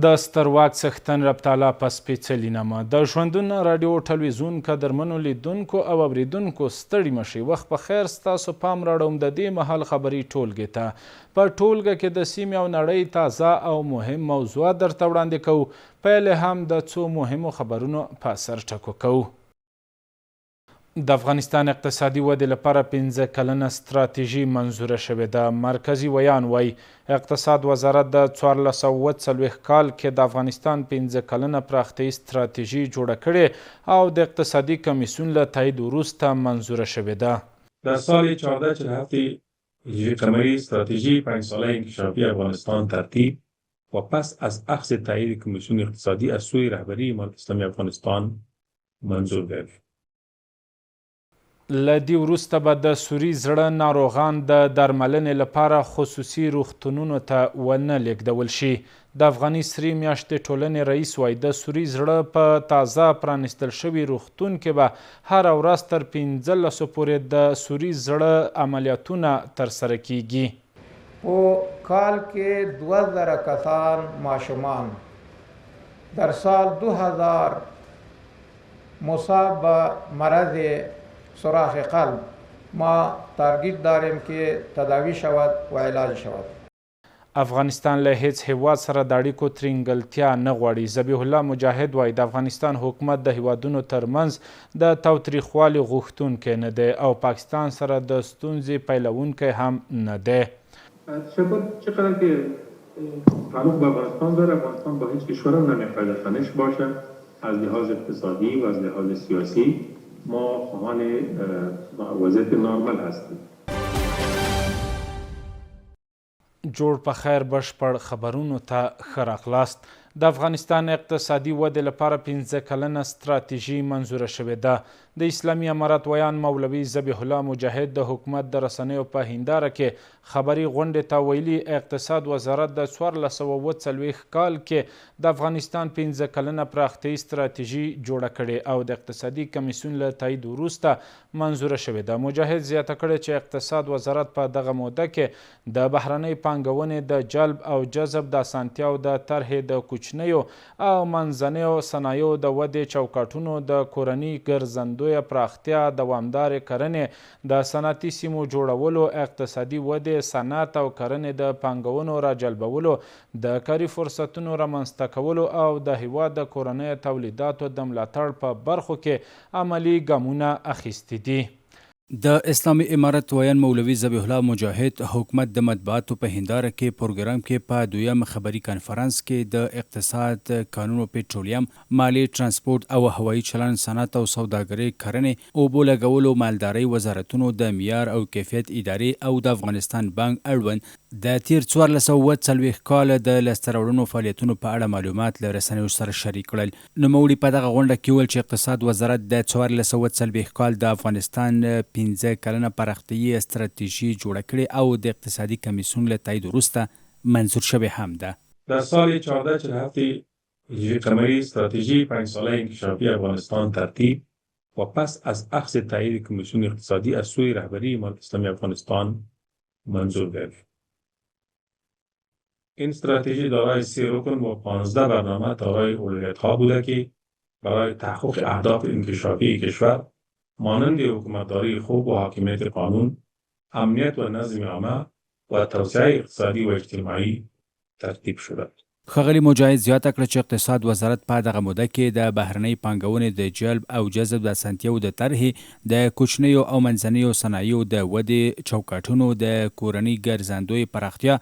د سترواک څښتن رب تعالی په سپېڅلي نامه د ژوندون راډیو ټلویزیون قدرمنو لیدونکو او اوریدونکو ستړي مشئ. وخت په خیر. ستاسو پام راړوم د دې مهال خبري ټولګې ته. په ټولګه کې د سیمې او نړۍ تازه او مهم موضوعات درته وړاندې کوو. پیل هم د څو مهمو خبرونو په سر ټکو کوو. د افغانستان اقتصادي ودې لپاره 15 کلنه ستراتیژي منظوره شوې ده. مرکزي ویان وایي اقتصاد وزارت د 1440 کال کې د افغانستان 15 کلنه پراختیایي ستراتیژي جوړه کړې او د اقتصادي کمیسیون له تایید وروسته منظوره شوې ده. در سال 1447 هجری قمری استراتژی 5 ساله انکشافی افغانستان ترتیب و پس از اخذ تایید کمیسیون اقتصادی از سوی رهبری امارت اسلامی افغانستان منظور گردید. له دې وروسته به د سوري زړه ناروغان د درملنې لپاره خصوصي روغتونونو ته ونه لیږدول شي. د افغاني سرې میاشتې ټولنې رئیس وایي د سوري زړه په تازه پرانیستل شوي روغتون کې به هره ورځ تر 15 پورې د سوري زړه عملیاتونه ترسره کیږي. په کال کې 2000 کسان ماشومان در سال 2000 مصاب به مرض سوراخ قلب ما تارگیت داریم که تداوی شود و علاج شود. افغانستان له هیڅ هیواد سره د اړیکو ترینګلتیا نه غواړي. ذبیح الله مجاهد وایي د افغانستان حکومت د هیوادونو ترمنځ د تاوتریخوالي غوښتونکی نه دی او پاکستان سره د ستونزې پیلوونکی هم نه دی. چقدر که تعلق به افغانستان داره، افغانستان با هیچ کشور هم نمیخواد دشمنش باشه. از لحاظ اقتصادی و از لحاظ سیاسی ما خواهان وضعیت نارمل هستیم. جوړ په خیر. بشپړ خبرونو ته ښه راغلاست. د افغانستان اقتصادي ودې لپاره 15 کلنه ستراتیژي منظوره شوې ده. د اسلامي امارت ویان مولوي ذبیح الله مجاهد د حکومت د رسنیو په هنداره کې خبري غونډې ته ویلي اقتصاد وزارت د 1440 کال کې د افغانستان 15 کلنه پراختیایي ستراتیژي جوړه کړې او د اقتصادي کمیسیون له تایید وروسته منظوره شوې ده. مجاهد زیاته کړې چې اقتصاد وزارت په دغه موده کې د بهرنۍ پانګونې د جلب او جذب د اسانتیاو د طرحې د کوچنیو او منځنیو صنایعو د ودې چوکاټونو د کورني ګرځندویه پراختیا، دوامدارې کرنې، د صنعتي سیمو جوړولو، اقتصادي ودې، صنعت او کرنې د پانګونو راجلبولو، د کاري فرصتونو رامنځته کولو او د هیواد د کورنیو تولیداتو د ملاتړ په برخو کې عملي ګامونه اخیستي دي. د اسلامي امارت ویان مولوي ذبیح الله مجاهد حکومت د مطبوعاتو په هنداره کې پروګرام کې په دویم خبري کانفرنس کې د اقتصاد، کانونو، پټرولیم، مالی، ترانسپورت او هوایي چلند، صنعت او سوداګرۍ، کرنې، اوبو لګولو، مالدارۍ وزارتونو د معیار او کیفیت ادارې او د افغانستان بانک اړوند د تیر 1440 کال د لاسته راوړنو فعالیتونو په اړه معلومات له رسنیو سره شریک کړل. نوموړي په دغه غونډه کې وویل چې اقتصاد وزارت د 1440 کال د افغانستان 15 کلنه پراختیایي ستراتیژي جوړه کړې او د اقتصادي کمیسیون له تایید وروسته منظور شوې هم ده. در سال 1447 هجری قمری استراتژی 5 ساله انکشافی افغانستان ترتیب و پس از اخذ تایید کمیسیون اقتصادی از سوی رهبری امارت اسلامی افغانستان منظور گردید. این استراتژی دارای 3 رکن و 15 برنامه دارای اولویت‌ها بوده که برای تحقق اهداف انکشافی کشور مانند حکومتداری خوب و حاکمیت قانون، امنیت و نظم عامه و توسعه اقتصادی و اجتماعی ترتیب شده. ښاغلي مجاهد زیاته کړه چې اقتصاد وزارت په دغه موده کې د بهرنۍ پانګونې د جلب او جذب د اسانتیاو د طرحې د کوچنیو او منځنیو صنایعو د ودې چوکاټونو د کورني ګرځندوی پراختیا،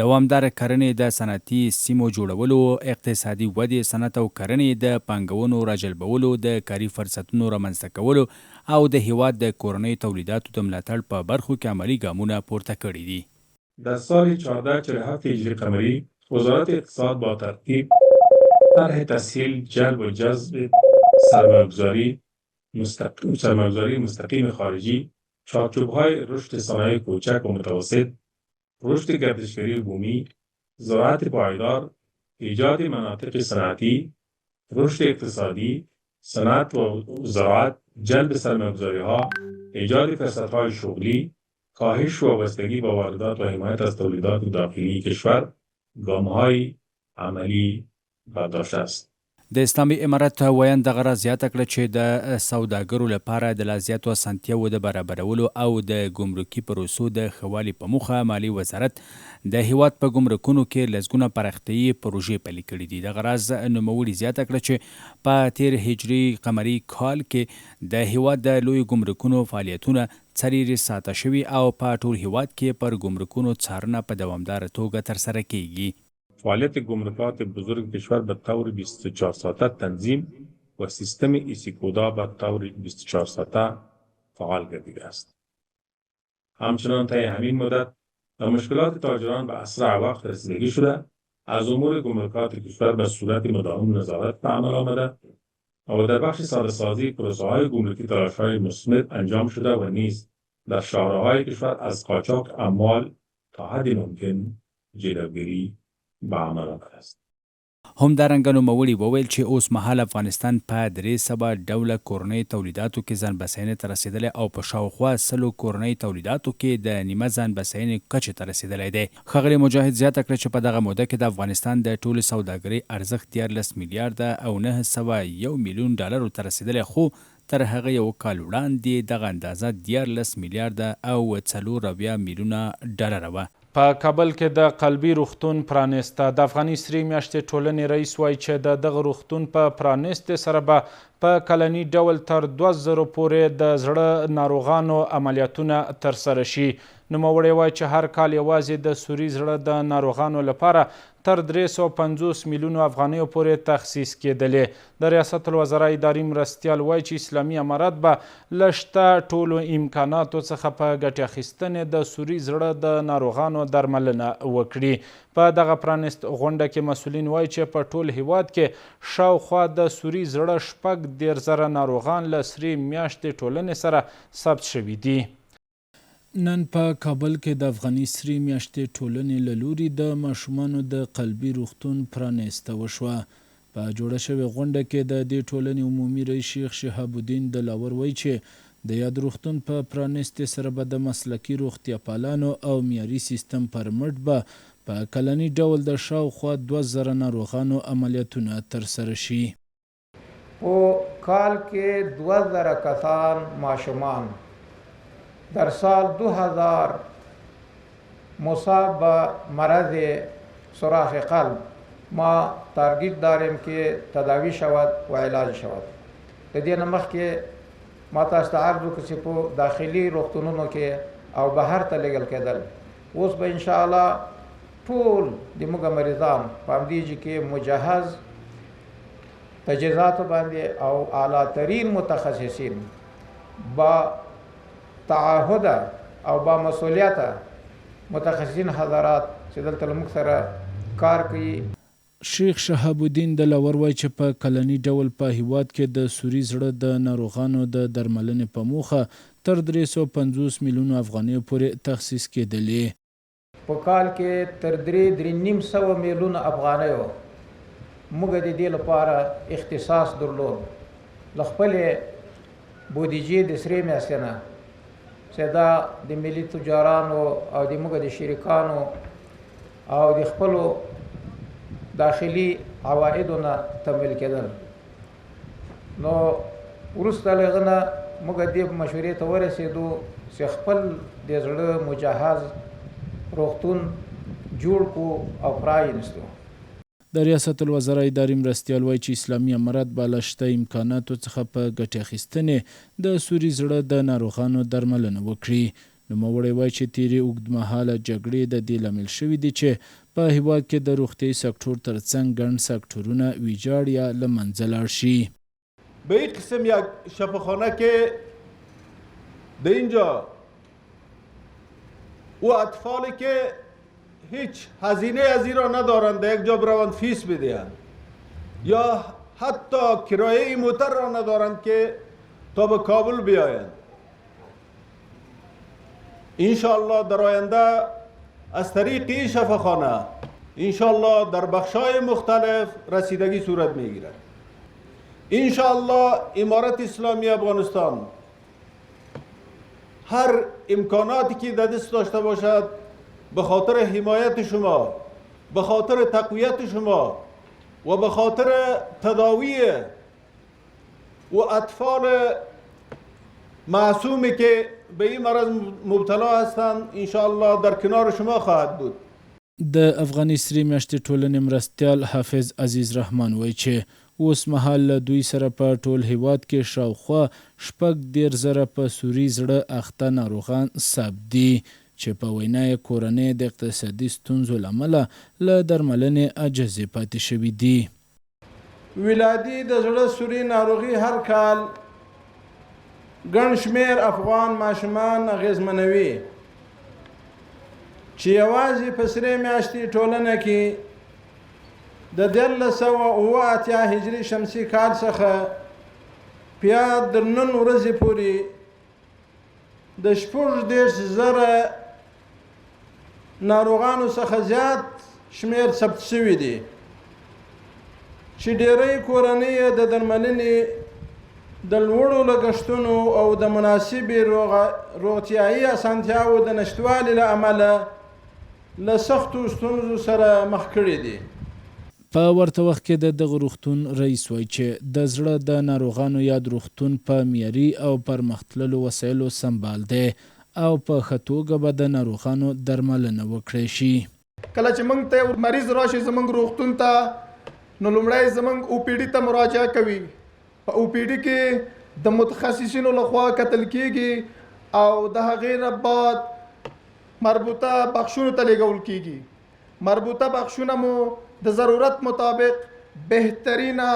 دوامداره کرنې، د صنعتي سیمو جوړولو، اقتصادي ودې، صنعت او کرنې د پانګونو راجلبولو، د کاري فرصتونو رامنځته کولو او د هیواد د کورنیو تولیداتو د ملاتړ په برخو کې عملي ګامونه پورته کړي دي. در سال 1447 هجری قمری وزارت اقتصاد با ترتیب طرح تسهیل جلب و جذب سرمایه‌گذاری مستقیم خارجی، چارچوب‌های رشد صنایع کوچک و متوسط، رشد گردشگری بومی، زراعت پایدار، ایجاد مناطق صنعتی، رشد اقتصادی، صنعت و زراعت، جلب سرمایه‌گذاری‌ها، ایجاد فرصت‌های شغلی، کاهش وابستگی به واردات و حمایت از تولیدات داخلی کشور گام‌های عملی برداشته است. د اسلامي امارت ویان دغه راز زیاته کړه چې د سوداګرو لپاره د لا زیاتو اسانتیاوو د برابرولو او د ګمرکي پروسو د ښه والي په موخه مالي وزارت د هیواد په ګمرکونو کې لسګونه پراختیایي پروژې پلي کړي دي. دغه راز نوموړي زیاته کړه چې په تیر هجري قمري کال کې د هیواد د لوی ګمرکونو فعالیتونه څلېرې ساعته شوي او په ټول هیواد کې پر ګمرکونو څارنه په دوامداره توګه ترسره کیږي. فعالیت گمرکات بزرگ کشور به طور 24 ساعته تنظیم و سیستم ایسیکودا به طور 24 ساعته فعال گردیده است. همچنان طی همین مدت و مشکلات تاجران به اسرع وقت رسیدگی شده، از امور گمرکات کشور به صورت مداوم نظارت به عمل آمده و در بخش ساده‌سازی پروسه‌های گمرکی تلاش‌های مثمر انجام شده و نیز در شاهراه‌های کشور از قاچاق اموال تا حد ممکن جلوگیری به عمل آمده است. همدارنګه نوموړي وویل چې اوس مهال افغانستان په 300 ډوله کورنۍ تولیداتو کې ځان بسیاینې ته رسېدلی او په شاوخوا 100 کورنۍ تولیداتو کې د نیمه ځان بسیاینې کچې ته رسېدلی دی. ښاغلي مجاهد زیاته کړه چې په دغه موده کې د افغانستان د ټولې سوداګرۍ ارزښت 14 میلیارده او 901 میلیون ډالرو ته رسېدلی، خو تر هغه یو کال وړاندې دغه اندازه 14 میلیارده او 4 میلیونه ډالره وه. په کابل کې د قلبي روغتون پرانیسته. د افغاني سرې میاشتې ټولنې رئیس وایي چې د دغه روغتون په پرانیستې سره به په کلني ډول تر 2000 پورې د زړه ناروغانو عملیاتونه ترسره شي. نوموړی وایي چې هر کال یوازې د سوري زړه د ناروغانو لپاره تر 350 میلیونو افغانیو پورې تخصیص کېدلې. د ریاست الوزرا اداري مرستیال وایي چې اسلامي امارت به له شته ټولو امکاناتو څخه په ګټې اخیستنې د سوري زړه د ناروغانو درملنه وکړي. په دغه پرانیست غونډه کې مسؤلین وایي چې په ټول هیواد کې شاوخوا د سوري زړه 14,000 ناروغان له سرې میاشتې ټولنې سره ثبت شوي دي. نن په کابل کې د افغاني سرې میاشتې ټولنې له لوري د ماشومانو د قلبي روغتون پرانیسته وشوه. په جوړه شوې غونډه کې د دې ټولنې عمومي رئیس شیخ شهاب الدین دلاور وایي چې د یاد روغتون په پرانیستې سره به د مسلکي روغتیا پالانو او معیاري سیستم پر مټ به په کلني ډول د شاوخوا 2000 ناروغانو عملیاتونه ترسره شي. په کال کې 2000 کسان ماشومان در سال 2000 مصاب به مرض سوراخ قلب ما تارگیت داریم که تداوی شود و علاج شود. د دې نه مخکې ما تاسو ته عرض وکړ چې په داخلي روغتونونو کې او بهر ته لېږل کېدل. اوس به انشاءالله ټول د موږ مریضان په همدې کې مجهز تجهیزاتو باندې او اعلی ترین متخصصین با تعهد او با مسئولیت متخصصین حضرات چې دلته موږ سره کار کوي. شیخ شهاب الدین دلاور وایي چې په کلني ډول په هیواد کې د سوري زړه د ناروغانو د درملنې په موخه تر 350 میلیونو افغانیو پورې تخصیص کېدلې. په کال کې تر 3.5 میلیونه افغانیو موږ د دې لپاره اختصاص درلود. له خپلې بودیجې د سرې میاشتې نه چې دا د ملي تجارانو او د موږ د شریکانو او د خپلو داخلي عوایدو نه تمویل کېدل. نو وروسته له هغه نه موږ دې مشورې ته ورسېدو چې خپل د زړه مجهز روغتون جوړ کړو او پرانیستو. د ریاست الوزرا اداري مرستیال وایي چې اسلامي امارت به له شته امکاناتو څخه په ګټې اخیستنې د سوري زړه د ناروغانو درملنه وکړي. نوموړی وایي چې تیرې اوږدمهاله جګړې د دې لامل شوي دي چې په هیواد کې د روغتیایي سکتور ترڅنګ ګڼ سکتورونه ویجاړ یا له منځه لاړ شي. به این قسم یک شفاخانه که در اینجا او اطفالی که هیچ هزینه از این را ندارند یک جا بروند فیس بدهند یا حتی کرایه موتر را ندارند که تا به کابل بیایند. انشاءالله در آینده از طریق این شفاخانه انشاءالله در بخشای مختلف رسیدگی صورت میگیرد. انشاءالله امارت اسلامی افغانستان هر امکاناتی که در دست داشته باشد به خاطر حمایت شما، به خاطر تقویت شما و به خاطر تداوی و اطفال معصومی که به این مرض مبتلا هستند انشاءالله در کنار شما خواهد بود. د افغاني سرې میاشتې ټولنې مرستیال حافظ عزیز رحمان وایي چې اوس مهال له دوی سره په ټول هیواد کې شاوخوا 14,000 په سوري زړه اخته ناروغان ثبت دي چې په وینا یې کورنۍ د اقتصادي ستونزو له امله له درملنې عاجزې پاتې شوي دي. ولادي د زړه سوري ناروغي هر کال ګڼ شمېر افغان ماشومان اغېزمنوي چې یوازې په سرې میاشتې ټولنه کې د 1988 هجري شمسي کال څخه بیا تر نن ورځې پورې د 14,000 ناروغانو څخه زیات شمېر ثبت شوي دي چې ډېری کورنۍ د درملنې د لوړو لګښتونو او د مناسبې روغتیایي اسانتیاوو د نشتوالي له امله له سختو ستونزو سره مخ کړي دي. په ورته وخت کې د دغه روغتون رئیس وایي چې د زړه د ناروغانو یاد روغتون په معیاري او پرمختللو وسایلو سمبال دی او په ښه توګه به د ناروغانو درملنه وکړی شي. کله چې موږ ته مریض راشي زموږ روغتون ته نو لومړی زموږ او پی ډي ته مراجعه کوي. په او پی ډي کې د متخصصینو لخوا کتل کیږي او د هغې نه بعد مربوطه بخشونو ته لیږل کیږي. مربوطه بخشونه مو د ضرورت مطابق بهترینه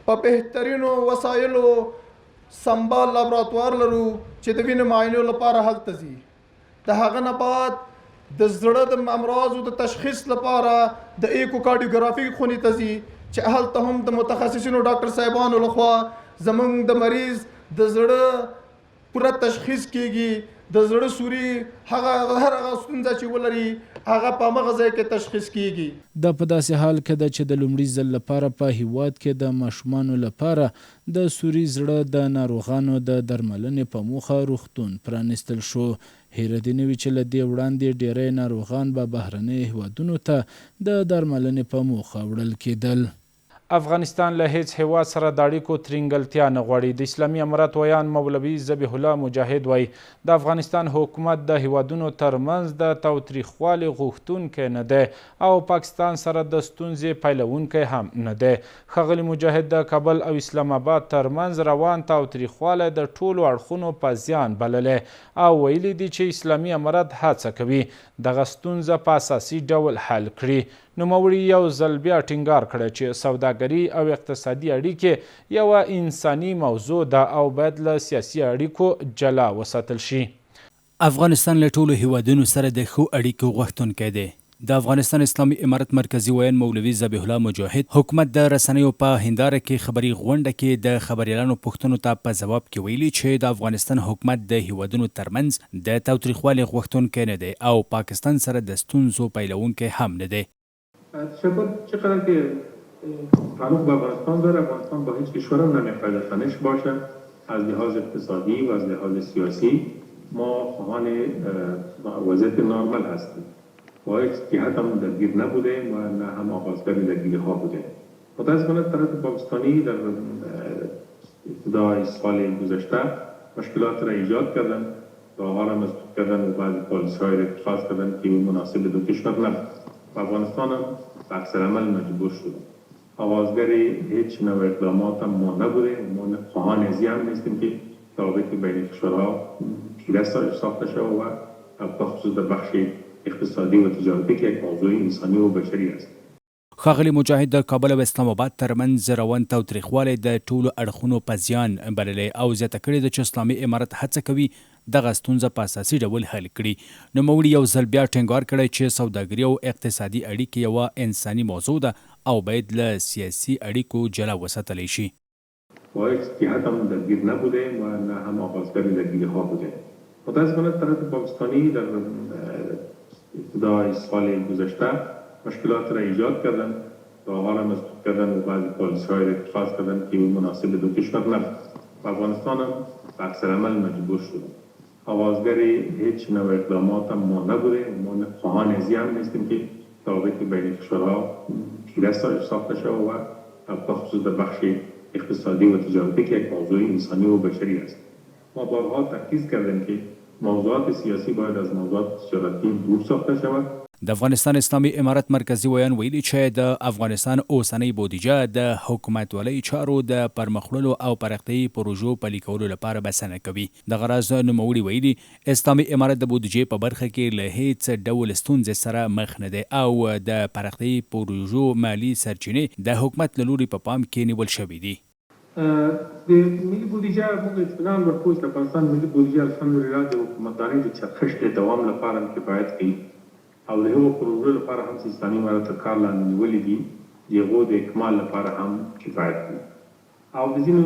په بهترینو وسایلو سمبال لابراتوار لرو چې د وینې معاینو لپاره هلته ځي. د هغه نه بعد د زړه د امراضو د تشخیص لپاره د ایکوکارډیوګرافي خونې ته ځي چې هلته هم د متخصصینو ډاکټر صاحبانو لخوا زموږ د مریض د زړه پوره تشخیص کیږي. د زړه سوري هر هغه ستونزه چې ولري هغه په هغه ځای کې تشخیص کیږي. دا په داسې حال کې ده چې د لومړي ځل لپاره په هیواد کې د ماشومانو لپاره د سوري زړه د ناروغانو د درملنې په موخه روغتون پرانیستل شو. هیره دې نه وي چې له دې وړاندې ډیری ناروغان به بهرنیو هیوادونو ته د درملنې په موخه وړل کېدل. افغانستان له هیڅ هیواد سره د اړیکو ترینګلتیا نه غواړي. د اسلامي امارت ویان مولوي ذبیح الله مجاهد وایي د افغانستان حکومت د هیوادونو ترمنځ د تاوتریخوالي غوښتونکی نه دی او پاکستان سره د ستونزې پیلوونکی هم نه دی. ښاغلي مجاهد د کابل او اسلام آباد ترمنځ روان تاوتریخوالی د ټولو اړخونو په زیان بللی او ویلي دي چې اسلامي امارت هڅه کوي دغه ستونزه په اساسي ډول حل کړي. نوموړي یو ځل بیا ټینګار کړی چې سوداګري او اقتصادي اړیکې یوه انساني موضوع ده او باید له سیاسي اړیکو جلا وساتل شي. افغانستان له ټولو هیوادونو سره د ښو اړیکو غوښتونکی دی. د افغانستان اسلامي امارت مرکزی ویان مولوي ذبیح الله مجاهد حکومت د رسنیو په هنداره کې خبري غونډه کې د خبريالانو پوښتنو ته په جواب کې ویلي چې د افغانستان حکومت د هیوادونو ترمنځ د تاوتریخوالي غوښتونکی نه دی او پاکستان سره د ستونزو پیلوونکی هم نه دی. تشکر. چقدر که تعلق به افغانستان داره، افغانستان با هیچ کشور هم نمیخواد دشمنش باشه. از لحاظ اقتصادی و از لحاظ سیاسی ما خواهان وضعیت نرمال هستیم. با هیچ جهت هم درگیر نبودیم و نه هم آغازگر درگیری ها بودیم. متاسفانه طرف پاکستانی در ابتدای سال گذشته مشکلات را ایجاد کردن، راهها را مسدود کردن و بعضی پالیسی‌های را اتخاذ کردن که مناسب دو کشور نبود. افغانستان هم به عکس عمل مجبور شد. آغازگر هیچ نوع اقدامات هم ما نبودیم. ما خواهان ازی هم نیستیم که روابط بین کشورها تیره ساخته شود و بخصوص در بخش اقتصادی و تجارتی که یک موضوع انسانی و بشری است. ښاغلي مجاهد د کابل او اسلام آباد ترمنځ روان تاوتریخوالی د ټولو اړخونو په زیان بللی او زیاته کړې ده چې اسلامي امارت هڅه کوي دغه ستونزه په اساسي ډول حل کړي. نوموړي یو ځل بیا ټینګار کړی چې سوداګري او اقتصادي اړیکې یوه انساني موضوع ده او باید له سیاسي اړیکو جلا وساتلی شي. با هیچ جهت هم درگیر نبودیم و نه هم آغازگر درگیری ها بودیم. متاسفانه طرف پاکستانی در ابتدای سال گذشته مشکلات را ایجاد کردن، راهها را مسدود کردن و بعضی پالیسی‌های را اتخاذ کردن که مناسب دو کشور نبود. افغانستان هم به عکس عمل مجبور شد. آغازگر هیچ نوع اقدامات هم ما نبودیم. ما خواهان ازی هم نیستیم که روابط بین کشورها تیره ساخته شده و بخصوص در بخش اقتصادی و تجارتی که یک موضوع انسانی و بشری است. ما بارها تاکید کردیم که موضوعات سیاسی باید از موضوعات تجارتی دور ساخته شود. د افغانستان اسلامي امارت مرکزی ویان ویلي چې د افغانستان اوسنۍ بودیجه د حکومتولۍ چارو د پرمخوړلو او پراختیايي پروژو پلي کولو لپاره بسنه کوي. د غراض نوموړي ویلي اسلامي امارت د بودیجې په برخه کې له هیڅ ډول ستونزې سره مخ نه دی او د پراختیايي پروژو مالي سرچینې د حکومت له لوري په پام کې نیول شوي دي. د ملي بودیجه موږ اطمینان ورکوو چې د افغانستان ملي بودیجه الحمدلله د حکومتدارۍ د چرخش د دوام لپاره کفایت کوي او د هغو پروژو لپاره هم چې اسلامي امارت تر کار لاندې نیولې دي د هغو د اکمال لپاره هم کفایت کوي او د ځینو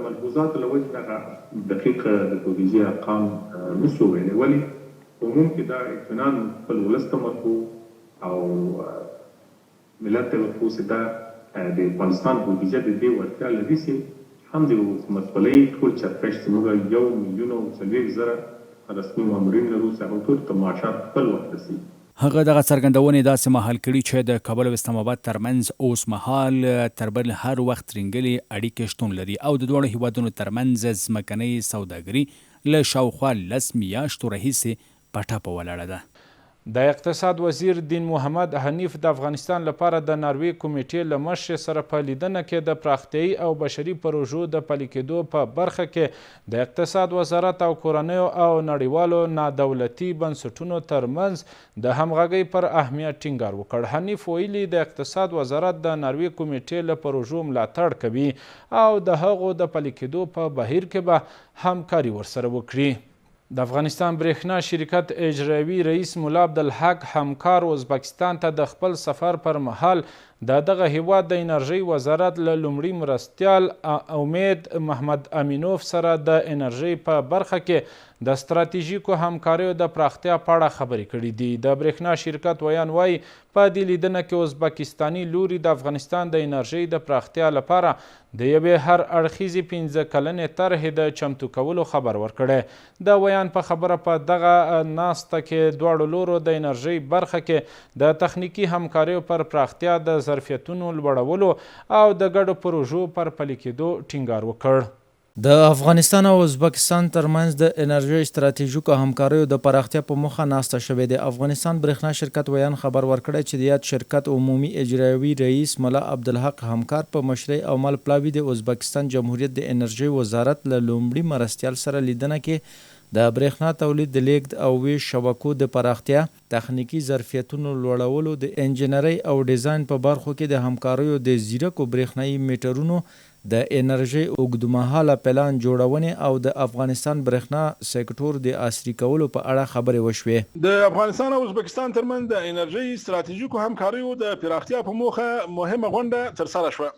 ملحوظاتو له وجې دغه دقیق د بودیجې ارقام نشو ویلی ولې عموم کې دا اطمینان خپل ولس ته ورکوو او ملت ته ورکوو چې دا د افغانستان بودیجه د دې وړتیا لري چې هم د حکومتولۍ ټول چرخش چې موږ 1,400,000 رسمي مامورین لرو چې هغوی ټول ته معاشات خپل وخت رسي. هغه دغه څرګندونې داسې مهال کړي چې د کابل او اسلام آباد ترمنځ اوس مهال تر بل هر وخت رنګلې اړیکې شتون لري او د دواړو هیوادونو ترمنځ ځمکنۍ سوداګري له شاوخوا 10 میاشتو راهیسې په ټاپه ولاړه ده. د اقتصاد وزیر دین محمد حنیف د افغانستان لپاره د ناروې کمیټې له مشر سره په لیدنه کې د پراختیايي او بشري پروژو د پلي کېدو په برخه کې د اقتصاد وزارت او کورنیو او نړیوالو نادولتي بنسټونو ترمنځ د همغږۍ پر اهمیت ټینګار وکړ. حنیف ویلي د اقتصاد وزارت د ناروې کمیټې له پروژو ملاتړ کوي او د هغو د پلي کېدو په بهیر کې به همکاري ورسره وکړي. د افغانستان برېښنا شرکت اجرایوي رئیس ملا عبدالحق همکار ازبکستان ته د خپل سفر پر مهال د دغه هیواد د انرژۍ وزارت له لومړي مرستیال امید محمد امینوف سره د انرژۍ په برخه کې د ستراتیژیکو همکاریو د پراختیا په اړه خبرې کړي دي. د برېښنا شرکت ویان وایي په دې لیدنه کې ازبکستاني لوري د افغانستان د انرژۍ د پراختیا لپاره د یوې هر اړخیزې 15 کلنې طرحې د چمتو کولو خبر ورکړی. د ویان په خبره په دغه ناسته کې دواړو لورو د انرژۍ برخه کې د تخنیکي همکاریو پر پراختیا د ظرفیتونو لوړولو او د ګډو پروژو پر پلي کېدو ټینګار وکړ. د افغانستان او ازبکستان ترمنځ د انرژۍ ستراتیژیکو همکاریو د پراختیا په موخه ناسته شوې ده. افغانستان برېښنا شرکت ویان خبر ورکړی چې د یاد شرکت عمومي اجرایوي رئیس ملا عبدالحق همکار په مشرۍ او مل پلاوي د ازبکستان جمهوریت د انرژۍ وزارت له لومړي مرستیال سره لیدنه کې د برېښنا تولید د لیږد او ویش شبکو د پراختیا، تخنیکی ظرفیتونو لوړولو، د انجنیرۍ او ډیزاین په برخو کې د همکاریو د ځیرکو برېښنایي میټرونو، د انرژۍ اوږدمهاله پلان جوړونې او د افغانستان برېښنا سکتور د عصري کولو په اړه خبرې وشوې. د افغانستان او ازبکستان ترمنځ د انرژۍ ستراتیژیکو همکاریو د پراختیا په موخه مهمه غونډه ترسره شوه.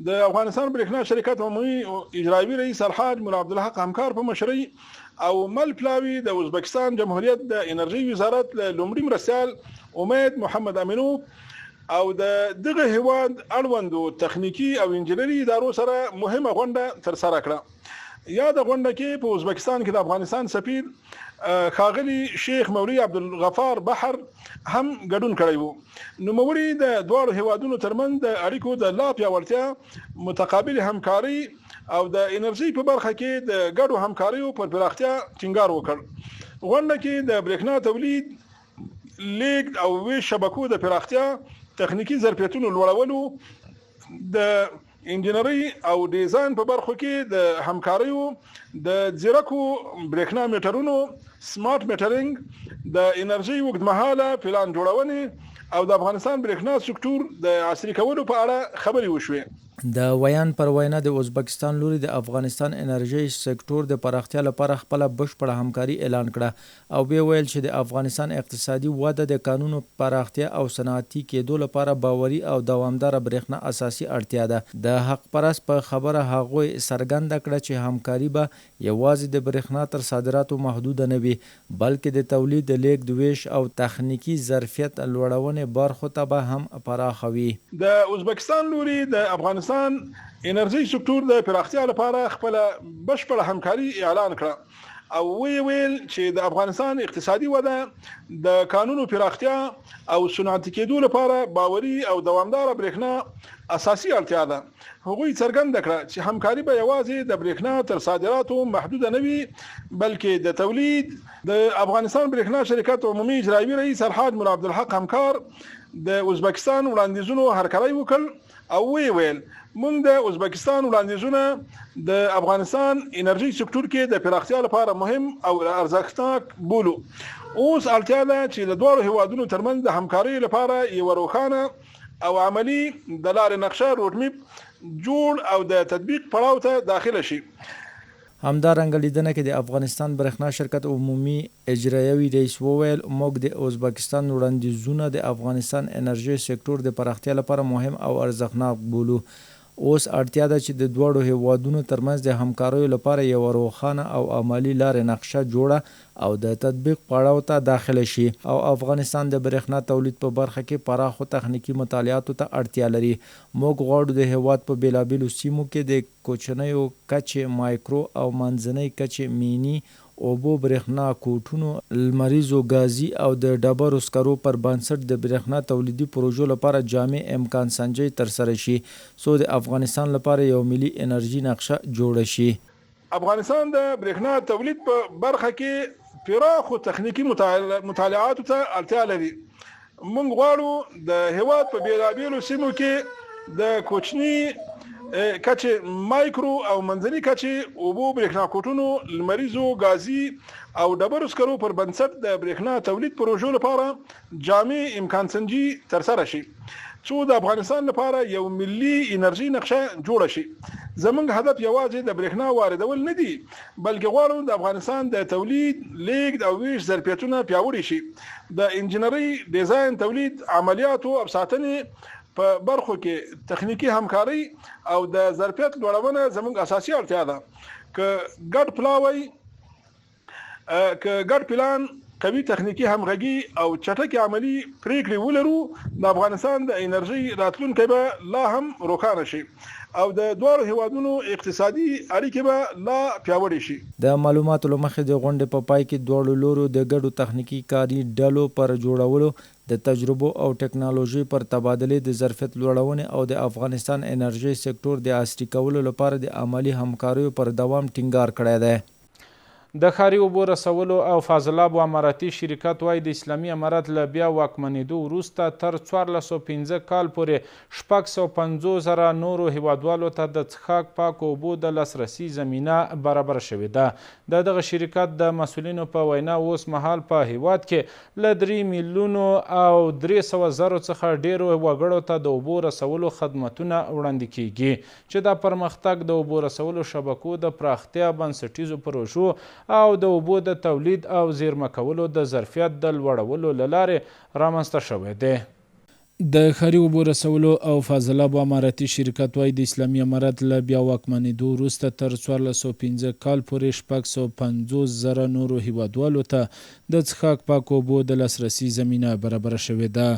د افغانستان برېښنا شرکت عمومي اجرایوي رئیس الحاج ملا عبدالحق همکار په مشرۍ او مل پلاوي د ازبکستان جمهوریت د انرژۍ وزارت له لومړي مرستیال امید محمد امینوف او د دغه هیواد اړوندو تخنیکی او انجنیری ادارو سره مهمه غونډه ترسره کړه. یاده غونډه کې په ازبکستان کې د افغانستان سفیر ښاغلي شیخ مولوي عبدالغفار بحر هم ګډون کړی وو. نوموړي د دواړو هیوادونو ترمنځ د اړیکو د لا پیاوړتیا، متقابل همکاري او د انرژۍ په برخه کې د ګډو همکاریو پر پراختیا ټینګار وکړ. غونډه کې د برېښنا تولید، لیږد او ویش شبکو د پراختیا، تخنیکی ظرفیتونو لوړولو، د انجنیرۍ او ډیزاین په برخو کې د همکاریو، د ځیرکو برېښنا میټرونو، سمارټ میټرینګ، د انرژۍ اوږدمهاله پلان جوړونې او د افغانستان برېښنا سکتور د عصري کولو په اړه خبرې وشوې. د ویان پر وینا د ازبکستان لوري د افغانستان انرژۍ سکتور د پراختیا لپاره خپل بشپړه همکاري اعلان کړه او بیا ویل چې د افغانستان اقتصادي وده د قانونو پراختیا او صنعتي کېدو لپاره باوري او دوامدار برېښنا اساسي اړتیا ده. د حق پرست په خبره هغوی څرګنده کړه چې همکاري به یوازې د برېښنا تر صادراتو محدود نه وي بلکې د تولید، لیږد، ویش او تخنیکی ظرفیت لوړونې برخو ته به هم پراخوي. د ازبکستان لوري د افغانستان انرژۍ سکتور د پراختیا لپاره خپل بشپړه همکاري اعلان کړه او ویل چې د افغانستان اقتصادي وده د قانونو پراختیا او صنعتي کېدو لپاره باوري او دوامدار برېښنا اساسي اړتیا ده. هغوی څرګنده کړه چې همکاري به یوازې د برېښنا تر صادراتو محدوده نه وي بلکې د تولید د افغانستان برېښنا شرکت عمومي اجرایي رئیس الحاج مولا عبدالحق همکار د ازبکستان وړاندیزونو هرکلی وکړ او ویل موږ د ازبکستان وړاندیزونه د افغانستان انرژي سکتور کې د پراختیا لپاره مهم او ارزښتناک بولو. اوس اړتیا ده چې د دوه هیوادونو ترمنځ د همکارۍ لپاره یو روښانه او عملی د لارې نقشه روډمیپ جوړ او د تطبیق پړاو ته داخله شي. همدارنګه لیدنه کې د افغانستان برېښنا شرکت عمومي اجرایوي رئیس وویل موږ د ازبکستان وړاندیزونه د افغانستان انرژي سکتور د پراختیا لپاره مهم او ارزښتناک بولو. اوس اړتیا ده چې د دوه هیوادونو ترمنځ د همکاریو لپاره یو روښانه او عملی لارې نقشه جوړه او د تطبیق پړاو ته داخله شي او افغانستان د برېښنا تولید په برخه کې پراخو تخنیکی مطالعاتو ته اړتیا لري. موږ غواړو د هیواد په بیلابیلو سیمو کې د کوچنیو کچې مایکرو او منځنۍ کچې مینی اوبو برېښنا کوټونو لمریزو ګازي او د ډبرو سکرو پر بنسټ د برېښنا تولیدي پروژو لپاره جامع امکان سنجي ترسره شي څو د افغانستان لپاره یو ملي انرژي نقشه جوړه شي. افغانستان د برېښنا تولید په برخه کې پراخو تخنیکی مطالعاتو ته اړتیا لري. موږ غواړو د هیواد په بیلابیلو سیمو کې د کوچني کچې مایکرو او منځني کچې اوبو برېښنا کوټونو لمریزو ګازي او ډبرو سکرو پر بنسټ د برېښنا تولید پروژو لپاره جامع امکان سنجي ترسره شي څو د افغانستان لپاره یو ملي انرژي نقشه جوړه شي. زموږ هدف یوازې د برېښنا واردول نه دي بلکې غواړو د افغانستان د تولید لیږد او ویش ظرفیتونه پیاوړي شي. د انجنیري ډیزاین تولید عملیاتو او ساتنې په برخو کې تخنیکی همکاري او د ظرفیت لوړونه زموږ اساسي اړتیا ده. که ګډ پلان قوي تخنیکی همغږي او چټکي عملی پریکړې ولرو د افغانستان د انرژي راتلونکی به لا هم روښانه شي او د دوه هیوادونو اقتصادي اړیکې به لا پیاوړې شي. د معلوماتو لمخې د غونډې په پای کې دوه لورو د ګډو تخنیکی کاري ډلو پر جوړولو د تجربو او ټکنالوژي پر تبادله د ظرفیت لوړونې او د افغانستان انرژي سکتور د عصري کولو لپاره د عملی همکاریو پر دوام ټینګار کړی دی. د ښاري اوبو رسولو او فاضلابو اماراتي شرکت وایي د اسلامي امارت له بیا واکمنېدو وروسته تر 1405 کال پورې 650,000 نورو هیوادوالو ته د څښاک پاکو اوبو د لاسرسي زمینه برابره شوې ده. د دغه شرکت د مسؤلینو په وینا اوس مهال په هیواد کې له 3 میلیونو او 300,000 څخه ډیرو وګړو ته د اوبو رسولو خدمتونه وړاندې کیږي چې دا پرمختګ د اوبو رسولو شبکو د پراختیا بنسټیزو پروژو او د اوبو د تولید او زیرمه کولو د ظرفیت د لوړولو له لارې رامنځته شوی دی. د ښاري اوبو رسولو او فاضلابو اماراتي شرکت وایي د اسلامي امارت له بیا واکمنېدو وروسته تر 1405 کال پورې 650,000 نورو هیوادوالو ته د څښاک پاکو اوبو د لاسرسي زمینه برابره شوې ده.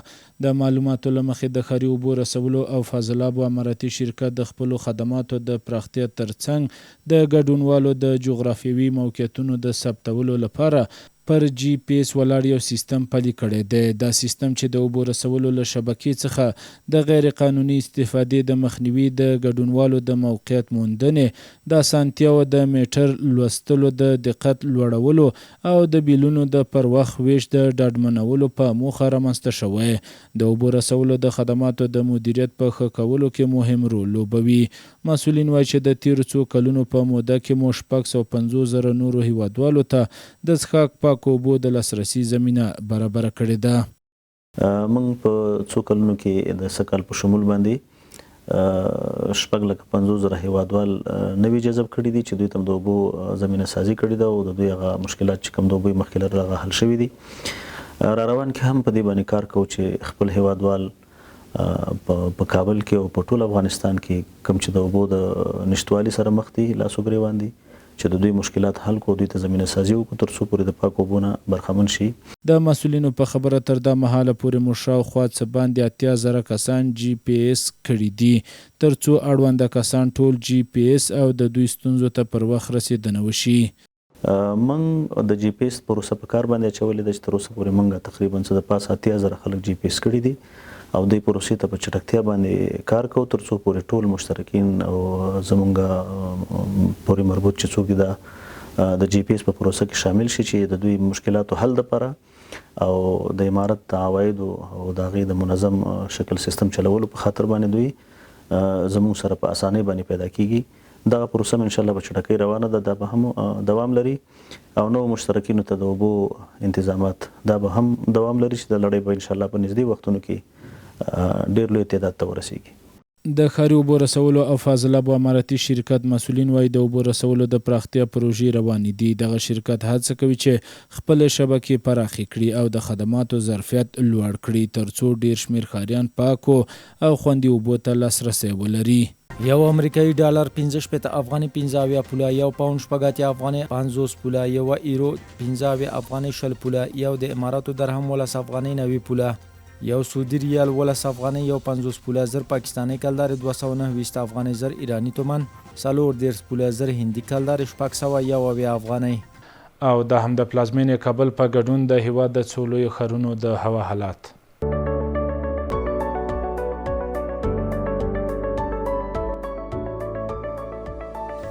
د معلوماتو له مخې د ښاري اوبو رسولو او فاضلابو اماراتي شرکت د خپلو خدماتو د پراختیا ترڅنګ د ګډونوالو د جغرافیوي موقعیتونو د ثبتولو لپاره پر جی پی ایس ولاړ یو سیستم پلی کړی دی. دا سیستم چې د اوبو رسولو له شبکې څخه د غیر قانوني استفادې د مخنیوي، د ګډونوالو د موقعیت موندنې، د اسانتیاو د میټر لوستلو د دقت لوړولو او د بیلونو د پر وخت ویش د ډاډمنولو په موخه رامنځته شوی. د اوبو رسولو د خدماتو د مدیریت په ښه کولو کې مهم رول لوبوي. مسؤلین وایي چې د تیرو څو کلونو په موده کې مو 650,000 نورو هیوادوالو ته د څښاک پاکو اوبو د لاسرسي زمینه برابره کړې ده. موږ په څو کلونو کې د سکل په شمول باندې 650,000 هیوادوال نوي جذب کړي دي چې دوی ته د اوبو زمینه سازي کړې ده او د دوی هغه مشکلات چې کوم د اوبو مخکې لرل هغه حل شوي دي. را روان کې هم په دې باندې کار کوو چې خپل هیوادوال په کابل کې او په ټول افغانستان کې کوم چې د اوبو د نشتوالي سره مخ دي لاسو ګریوان دي چې د دوی مشکلات حل کو، دوی ته زمینه سازي وکړو تر څو پورې د پاکو اوبو نه برخمن شي. د مسؤلینو په خبره تر دا مهاله پورې مو شاوخوا څه باندې 80,000 کسان جی پی ایس کړي دي تر څو اړونده کسان ټول جی پی ایس او د دوی ستونزو ته پر وخت رسیدنه وشي. موږ د جی پی ایس پروسه په کار باندې اچولې ده چې تر اوسه پورې موږ تقریبا څه د 5-8,000 خلک جی پی ایس کړي دي او د پروسې ته په چټکتیا باندې کار کوو تر څو پورې ټول مشترکین او زمونږ پورې مربوط چې څوک دي د جی پی ایس په پروسه کې شامل شي چې د دوی مشکلاتو حل لپاره او د امارت د عوایدو او د هغې د منظم شکل سیستم چلولو په خاطر باندې دوی زموږ سره په اسانۍ باندې پیدا کیږي. دغه پروسه ان شاء الله په چټکۍ روانه ده، دا به هم دوام لري او نو مشترکینو ته د اوبو انتظامات دا به هم دوام لري چې د لړۍ به ان شاء الله په نږدې وختونو کې ډېر لوی تعداد ته ورسیږي. د ښاري اوبو رسولو او فاضله ابو اماراتي شرکت مسؤلین وایي د اوبو رسولو د پراختیا پروژې روانې دي. دغه شرکت هڅه کوي چې خپل شبکې پراخې کړي او د خدماتو ظرفیت لوړ کړي ترڅو ډیر شمیر ښاریان پاکو او خوندي اوبو ته لاسرسی ولري. یو امریکایي ډالر 15 افغاني 15 پوله، یو پاوند 80 افغاني 50 پوله، یو ایرو 15 افغاني 60 پوله، یو د اماراتو درهم 10 افغاني 90 پوله، یو سعودي ریال 10 افغاني یو 50 پوله، زر پاکستاني کلدار 229 افغاني، زر ایرانی تومان 40 پوله، زر هندي کلدار 601 افغاني. او دا هم د پلازمینې کابل په ګډون د هیواد د څو لویو ښارونو د هوا حالات.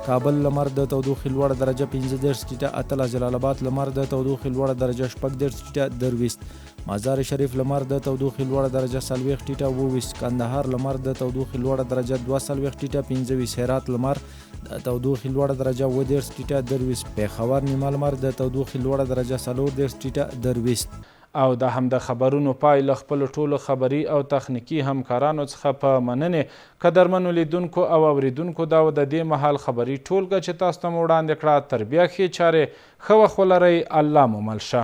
کابل لمر د تودوخې لوړه درجه 15 ټیټه 18، جلال آباد لمر د تودوخې لوړه درجه 14 ټیټه 20، مزار شریف لمر د تودوخې لوړه درجه 40 ټیټه 22، کندهار لمر د تودوخې لوړه درجه 42 ټیټه 25، هرات لمر د تودوخې لوړه درجه 20 ټیټه 23، پیښور نیمه لمر د تودوخې لوړه درجه 40 ټیټه 23. او دا هم د خبرونو پای له خپلو ټولو خبري او تخنیکي همکارانو څخه په مننې قدرمنو لیدونکو او اوریدونکو دا و د دې مهال خبري ټولګه چې تاسو ته مو وړاندې کړه. تر بیا ښې چارې ښه وخت ولرئ. الله مو مل شه.